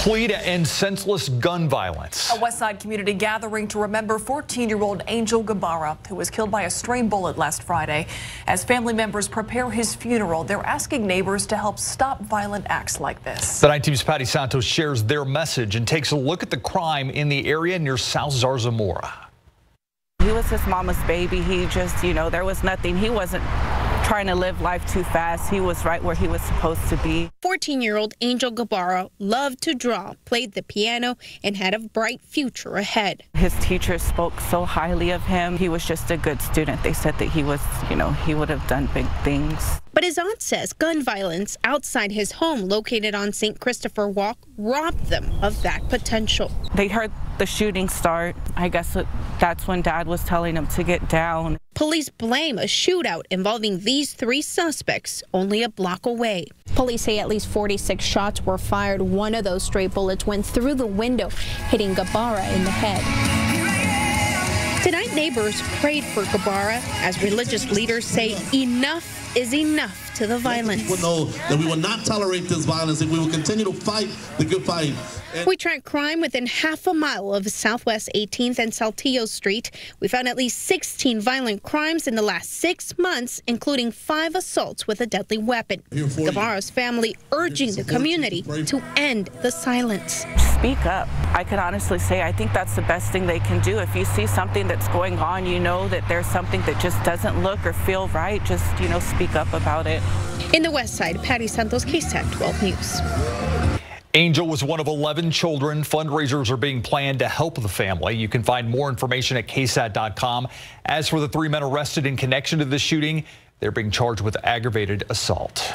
plea to end senseless gun violence. A Westside community gathering to remember 14-year-old Angel Guevara, who was killed by a stray bullet last Friday. As family members prepare his funeral, they're asking neighbors to help stop violent acts like this. The 9 Team's Patty Santos shares their message and takes a look at the crime in the area near South Zarzamora. He was his mama's baby. He just, there was nothing. He wasn't trying to live life too fast. He was right where he was supposed to be. 14-year-old Angel Guevara loved to draw, played the piano, and had a bright future ahead. His teachers spoke so highly of him. He was just a good student. They said that he was, he would have done big things. But his aunt says gun violence outside his home located on St. Christopher Walk robbed them of that potential. They heard the shooting start. I guess that's when Dad was telling him to get down. Police blame a shootout involving these 3 suspects only a block away. Police say at least 46 shots were fired. One of those stray bullets went through the window, hitting Guevara in the head. Tonight, neighbors prayed for Guevara as religious leaders say enough is enough to the violence. People know that we will not tolerate this violence and we will continue to fight the good fight. We tracked crime within half a mile of Southwest 18th and Saltillo Street. We found at least 16 violent crimes in the last 6 months, including 5 assaults with a deadly weapon. Guevara's family urging the community to end the silence. Speak up. I can honestly say I think that's the best thing they can do. If you see something that's going on, that there's something that just doesn't look or feel right, just, speak up about it. In the West Side, Patty Santos, KSAT 12 News. Angel was one of 11 children. Fundraisers are being planned to help the family. You can find more information at ksat.com. As for the 3 men arrested in connection to the shooting, they're being charged with aggravated assault.